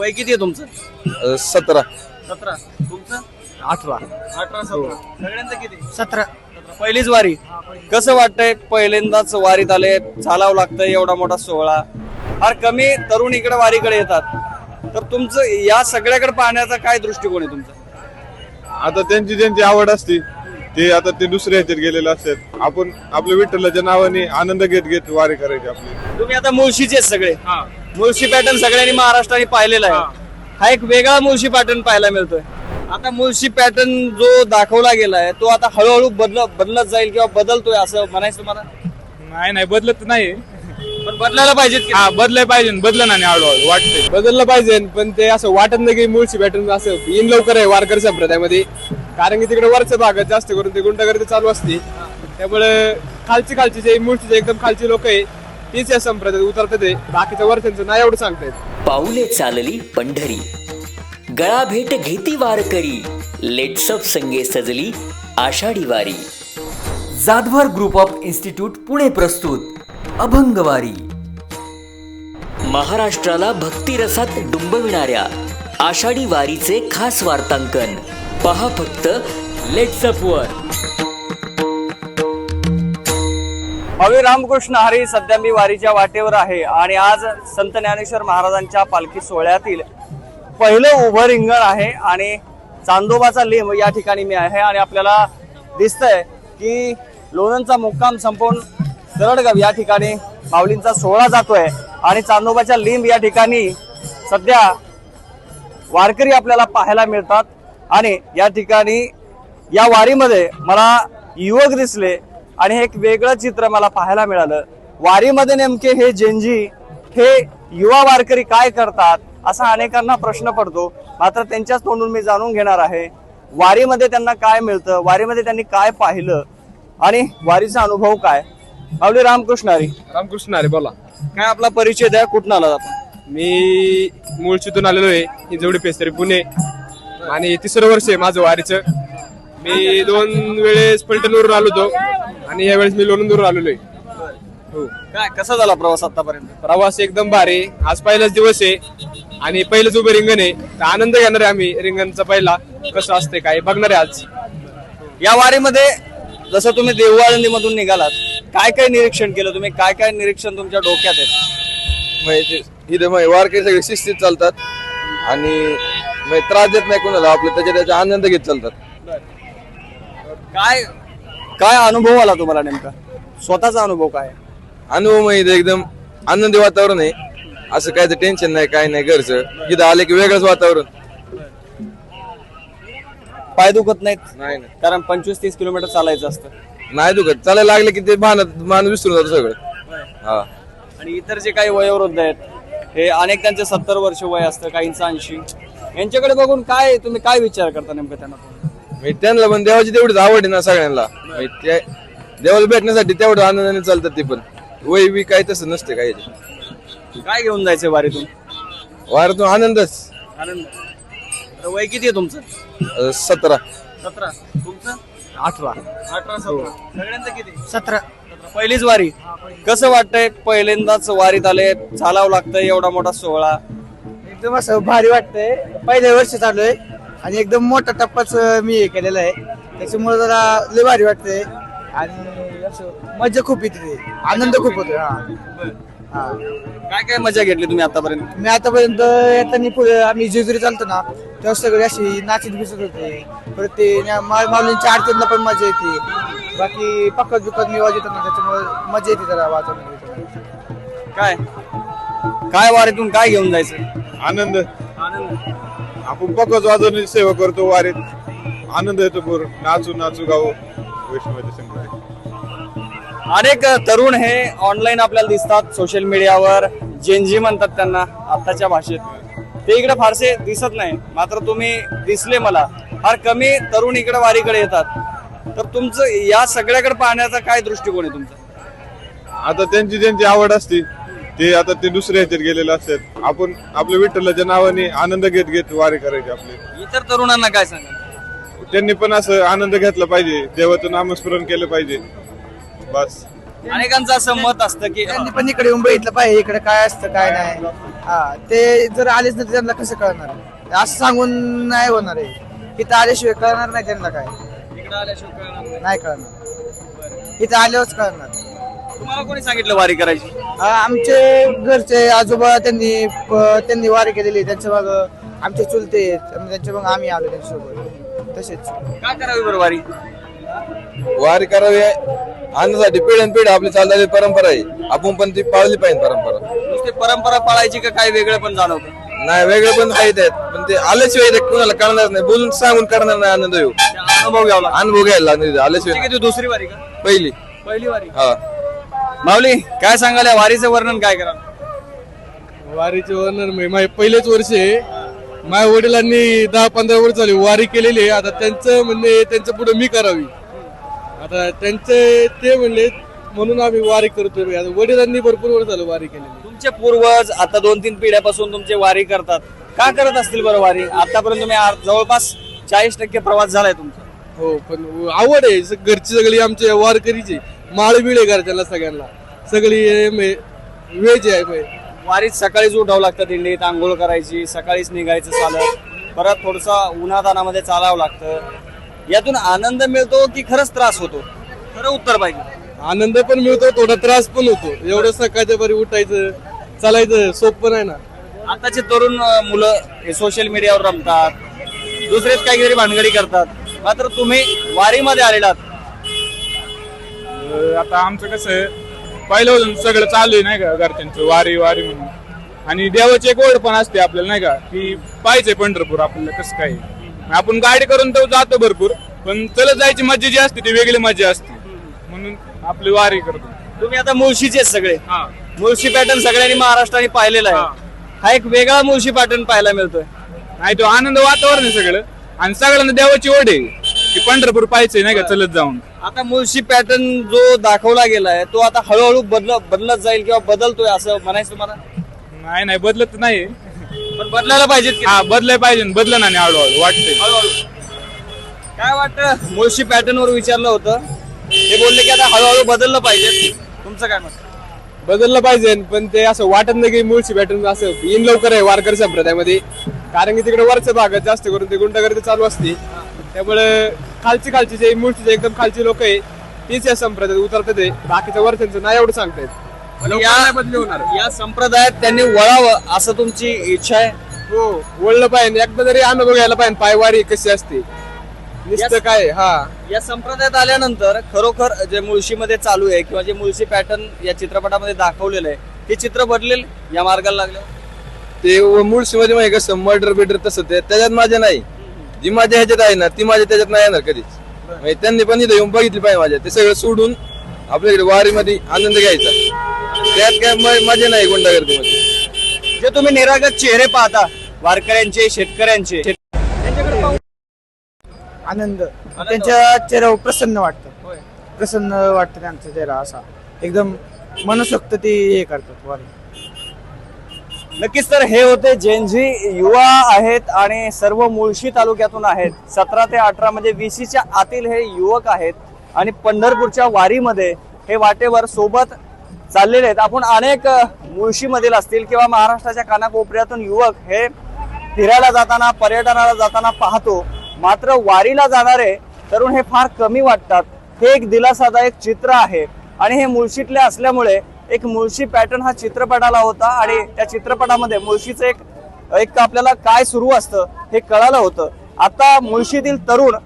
वय किती आहे तुमचं? 17. 17. तुमचं? 18. 18 17. सगळ्यांचं किती? 17. पहिलीच वारी. कसं वाटतंय पहिल्यांदाच वारीत आले, चालावं लागतंय एवढा मोठा सोहळा, फार कमी तरुण इकडे वारीकडे येतात, तर तुमचं या सगळ्याकडे पाहण्याचा काय दृष्टिकोन आहे तुमचा? आता त्यांची ज्यांची आवड असते ते आता ते दुसऱ्या ह्याच्यात गेलेले असतात. आपण आपल्या विठ्ठलाच्या नावाने आनंद घेत घेत वारी करायची आपली. तुम्ही आता मुळशीचे सगळे, मुळशी पॅटर्न सगळ्यांनी महाराष्ट्राने पाहिलेला आहे. हा एक वेगळा मुळशी पॅटर्न पाहायला मिळतोय. आता मुळशी पॅटर्न जो दाखवला गेलाय तो आता हळूहळू बदलत जाईल किंवा बदलतोय असं म्हणायचं तुम्हाला? नाही बदलत नाही, पण बदलायला पाहिजे. बदलाय पाहिजे, बदलं नाही हळूहळू वाटतंय. बदललं पाहिजे, पण ते असं वाटत नाही की मुळशी पॅटर्न असं येईन लवकर आहे वारकरी संप्रदायामध्ये. कारण की तिकडे वरच्या भागात जास्त करून ते गुंडागर्दी चालू असते. त्यामुळे खालची जे मुळशीचे एकदम खालची लोक आहे तीच या संप्रदायात उतरतात. बाकीच्या वरच्यांचं नाही एवढं सांगतायत. पाऊले चालली पंढरी, गळा भेट घेती वारकरी, लेट्सअप संगे सजली आषाढी वारी. Jadhavar group of institute Pune प्रस्तुत अभंगवारी. महाराष्ट्राला भक्तिरसात डुंबविणाऱ्या आषाढी वारीचे खास वार्तांकन पहा फक्त लेट्सअप वर. हवे रामकृष्ण हरी. सध्या मी वारीच्या वाटेवर आहे आणि आज संत ज्ञानेश्वर महाराजांच्या पालखी सोहळ्यातील पहिलं उभं रिंगण आहे आणि चांदोबाचा लिंब या ठिकाणी मी आहे. आणि आपल्याला दिसतंय की लोणंदचा मुक्काम संपवून तरडगाव या ठिकाणी माऊलींचा सोहळा जातोय आणि चांदोबाच्या लिंब या ठिकाणी सध्या वारकरी आपल्याला पाहायला मिळतात. आणि या ठिकाणी या वारीमध्ये मला युवक दिसले आणि हे एक वेगळं चित्र मला पाहायला मिळालं. वारीमध्ये नेमके हे जेंजी, हे युवा वारकरी काय करतात असा अनेकांना प्रश्न पडतो. मात्र त्यांच्याच तोंडून मी जाणून घेणार आहे वारीमध्ये त्यांना काय मिळतं, वारीमध्ये त्यांनी काय पाहिलं आणि वारीचा अनुभव काय. माऊली रामकृष्ण हरी. रामकृष्ण अरे बोला. काय आपला परिचय द्या, कुठून आलात आपण? मी मुळशीतून आलेलो आहे, हिंजवडी पेस्तरी पुणे, आणि 3रं वर्ष आहे माझं वारीचं. मी 2 वेळेस पलटणवरून आलो होतो आणि यावेळेस मी लोणंदवरून आलेलो आहे. हो. काय कसा झाला प्रवास आतापर्यंत? प्रवास एकदम भारी. आज पहिलाच दिवस आहे आणि पहिलंच उभं रिंगण आहे, तर आनंद घेणार आहे आम्ही. रिंगणचा पहिला कसं असते काय बघणार आहे आज. या वारीमध्ये जसं तुम्ही देऊळवाळंदी मधून निघालात, काय काय निरीक्षण केलं तुम्ही? काय काय निरीक्षण तुमच्या डोक्यात आहे? इथे वारकरी सगळे शिस्तीत चालतात आणि त्रास देत नाही कोणाला, आपलं त्याचा आनंद घेत चालतात. काय काय अनुभव आला तुम्हाला नेमका? स्वतःचा अनुभव काय? अनुभव माहिती एकदम आनंदी वातावरण आहे, असं काय टेन्शन नाही, काय नाही. घरचं इथं आले की वेगळंच वातावरण. पाय दुखत नाहीत? नाही कारण 25-30 किलोमीटर चालायचं असतं. नाही दुखत. चालायला लागले की ते मान विसरून जातो सगळं. हा. आणि इतर जे काही वयोवृद्ध आहेत, हे अनेक त्यांचे 70 वर्ष वय असतं, काहींचं 80. यांच्याकडे बघून काय तुम्ही काय विचार करता नेमकं त्यांना? त्यांना पण देवाची तेवढीच आवड आहे ना सगळ्यांना. देवाला भेटण्यासाठी तेवढं आनंदाने चालतात ते पण. वय बी काय तसं नसते काय. काय घेऊन जायचं वारीतून? वारीतून आनंदच. आनंद. तर वय किती आहे तुमचं? 17. 17. तुमचं? 18. 18 17. सगळ्यांचं किती? 17. पहिलीच वारी. कसं वाटतंय पहिल्यांदाच वारीत आले, चालावं लागतंय एवढा मोठा सोहळा? एकदम असं भारी वाटतंय. पहिल्या वर्ष चालू आहे आणि एकदम मोठा टप्पाच मी हे केलेला आहे, त्याच्यामुळे जरा लय भारी वाटतंय आणि असं मजा खूप येते, आनंद खूप होतो. काय काय मजा घेतली तुम्ही आतापर्यंत? मी आतापर्यंत येताना पुढे आम्ही जेजुरी चालतो ना तेव्हा सगळे अशी नाचत बिचत होते. परत ते माऊलींच्या आरतीला पण मजा येते. बाकी पक्कत बिकत मी वाजवतो ना, त्याच्यामुळे मजा येते जरा वाजवण्याची. काय काय वारीतून काय घेऊन जायचं? आनंद. आनंद. आपण पकच वाजवण्याची सेवा करतो वारीत. आनंद येतो पूर्ण. नाचू नाचू गाऊ वैष्णवाच्या संगती. अनेक तरुण हे ऑनलाईन आपल्याला दिसतात सोशल मीडियावर, जेनजी म्हणतात त्यांना आताच्या भाषेत. ते इकडे फारसे दिसत नाही, मात्र तुम्ही दिसले मला. फार कमी तरुण इकडे वारीकडे येतात, तर तुमचं या सगळ्याकडे पाहण्याचा काय दृष्टिकोन आहे तुमचा? आता त्यांची ज्यांची आवड असते ते आता ते दुसऱ्या ह्याच्यात गेलेले असतात. आपण आपल्या विठ्ठलाच्या नावाने आनंद घेत घेत वारी करायची आपली. इतर तरुणांना काय सांगा? त्यांनी पण असं आनंद घेतला पाहिजे, देवाचं नामस्मरण केलं पाहिजे बस. अनेकांचं असं मत असतं की त्यांनी पण इकडे येऊन बघितलं पाहिजे इकडे काय असतं काय नाही. हा ते जर आलेच नाही तर त्यांना कसं कळणार असं सांगून नाही होणार आहे. इथं आल्याशिवाय कळणार नाही त्यांना काय इकडे आल्याशिवाय कळणार नाही. नाही कळणार इथं आल्यावरच कळणार. तुम्हाला कोणी सांगितलं वारी करायची? आमचे घरचे आजोबा त्यांनी वारी केलेली त्यांच्या मग आमचे चुलते आहेत. त्यांच्या मग आम्ही आलो त्यांच्यासोबत तसेच. काय करावी बरं वारी? वारी करावी आणण्यासाठी पिढ्यान पिढ्या आपली चालणारी परंपरा आहे, आपण पण ती पाळली पाहिजे परंपरा. नुसती परंपरा पाळायची का काय वेगळं पण जाणवतं? नाही वेगळे पण आहेत पण ते आल्याशिवाय ते कुणाला करणार नाही, बोलून सांगून करणार नाही. आनंद येऊ अनुभव घ्यावा लागतो. अनुभव घ्यायला लागणार आल्याशिवाय. ठीक आहे, तू दुसरी वारी का पहिली पहिली वारी? हा. माऊली काय सांगाल या वारीचं वर्णन काय करा? वारीचे वर्णन माझे पहिलेच वर्ष आहे. माझ्या वडिलांनी 10-15 वर्ष झाली वारी केलेली आहे. आता त्यांचं म्हणणे त्यांच्या पुढे मी करावी. आता त्यांचे ते म्हणले म्हणून आम्ही वारी करतोय. आता वडिलांनी भरपूर वर्ष झालं वारी केलेली. तुमचे पूर्वज आता 2-3 पिढ्यापासून तुमचे वारी करतात. का करत असतील बरं वारी? आतापर्यंत तुम्ही जवळपास 40% प्रवास झालाय तुमचा. हो पण आवड आहे. घरची सगळी आमच्या वारकरीची माळ बिळ आहे घरच्याला सगळ्यांना सगळी वेज आहे. वारीत सकाळीच उठावं लागतं, दिंडीत आंघोळ करायची, सकाळीच निघायचं चालत, परत थोडस उन्हातानामध्ये चालावं लागतं. यातून आनंद मिळतो की खरंच त्रास होतो? खरं उत्तर पाहिजे. आनंद पण मिळतो थोडा त्रास पण होतो. एवढं सकाळच्या बरी उठायचं चालायचं सोपं नाही ना. आताचे तरुण मुलं हे सोशल मीडियावर रमतात, दुसरेच काहीतरी भानगडी करतात, मात्र तुम्ही वारीमध्ये आलेलात. आता आमचं कसं पहिलं सगळं चालू आहे नाही का घरच्यांचं वारी वारी म्हणून. आणि देवाची एक ओढ पण असते आपल्याला नाही का की पाहिजे पंढरपूर आपल्याला. कसं काय आपण गाडी करून तर जातो भरपूर, पण चलत जायची मजा जी असते ती वेगळी मजा असते, म्हणून आपली वारी करतो. तुम्ही आता मुळशीचे सगळे मुळशी पॅटर्न सगळ्यांनी महाराष्ट्राने पाहिलेला आहे. हा एक वेगळा मुळशी पॅटर्न पाहायला मिळतोय. नाही तो आनंद वातावरण आहे सगळं, आणि सगळ्यांना देवाची ओढ आहे की पंढरपूर पाहिजे नाही का चलत जाऊन. आता मुळशी पॅटर्न जो दाखवला गेलाय तो आता हळूहळू बदलत जाईल किंवा बदलतोय असं म्हणायचं तुम्हाला? नाही बदलत नाही, पण बदलायला पाहिजेत की हा बदलाय पाहिजे. बदलं ना हळूहळू वाटतंय. हळूहळू. काय वाटतं? मुळशी पॅटर्न वर विचारलं होतं, ते बोलले की आता हळूहळू बदललं पाहिजे. तुमचं काय मत? बदललं पाहिजे पण ते असं वाटत नाही की मुळशी पॅटर्न असं येईन लवकर आहे वारकरी संप्रदायामध्ये. कारण की तिकडे वरच्या भागात जास्त करून ते गुंडागर्दी चालू असते. त्यामुळे खालची जे मुळशीचे एकदम खालची लोक आहे तीच या संप्रदायात उतरतात. बाकीच्या वरच्यांचं नाही एवढं सांगतायत. बदली होणार या संप्रदायात त्यांनी वळावं असं तुमची इच्छा आहे? हो वळलं पाहिजे. एकदा तरी अनुभव घ्यायला पाहिजे पायवारी कशी असते नुसतं काय. हा या संप्रदायात आल्यानंतर खरोखर जे मुळशीमध्ये चालू आहे किंवा जे मुळशी पॅटर्न या चित्रपटामध्ये दाखवलेलं आहे ते चित्र बदलेल या मार्गाला लागलं. ते मुळशीमध्ये म्हणजे कसं मर्डर बिडर तसं ते त्याच्यात माझ्या नाही. जी माझ्या ह्याच्यात आहे ना ती माझ्या त्याच्यात नाही येणार कधीच. म्हणजे त्यांनी पण इथं येऊन बघितली पाहिजे माझ्या. ते सगळं सोडून आपल्याकडे वारीमध्ये आनंद घ्यायचा. त्यात काय मजा नाही गुंडागर्दीमध्ये. जे तुम्ही निरागस चेहरे पाहता वारकऱ्यांचे, शेतकऱ्यांचे, आनंद त्यांच्या चेहऱ्यावर प्रसन्न वाटतं त्यांचा चेहरा असा एकदम मनसोक्त ते हे करतात वारी. नक्कीच. तर हे होते जेनझी युवा आहेत आणि सर्व मुळशी तालुक्यातून आहेत. 17 ते 18 म्हणजे 20च्या आतील हे युवक आहेत आणि पंढरपूरच्या वारीमध्ये हे वाटेवर सोबत चाललेले आहेत. आपण अनेक मुळशीमधील असतील किंवा महाराष्ट्राच्या कानाकोपऱ्यातून युवक हे फिरायला जाताना, पर्यटनाला जाताना पाहतो, मात्र वारीला जाणारे तरुण हे फार कमी वाटतात. हे एक दिलासादायक चित्र आहे आणि हे मुळशीतले असल्यामुळे एक मुळशी पॅटर्न हा चित्रपट आला होता आणि त्या चित्रपटामध्ये मुळशीचं एक आपल्याला काय सुरू असतं हे कळालं होतं. आता मुळशीतील तरुण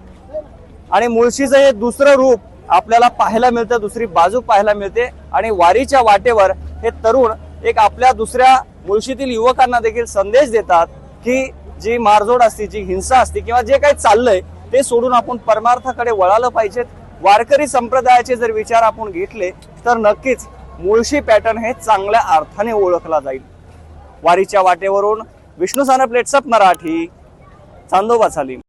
आणि मुळशीचं हे दुसरं रूप आपल्याला पाहायला मिळतं, दुसरी बाजू पाहायला मिळते आणि वारीच्या वाटेवर हे तरुण एक आपल्या दुसऱ्या मुळशीतील युवकांना देखील संदेश देतात की जी मारझोड असते, जी हिंसा असते किंवा जे काही चाललंय ते सोडून आपण परमार्थाकडे वळालं पाहिजेत. वारकरी संप्रदायाचे जर विचार आपण घेतले तर नक्कीच मुळशी पॅटर्न हे चांगल्या अर्थाने ओळखला जाईल. वारीच्या वाटेवरून विष्णू सानप, लेट्सअप मराठी, चांदोबा चालीम.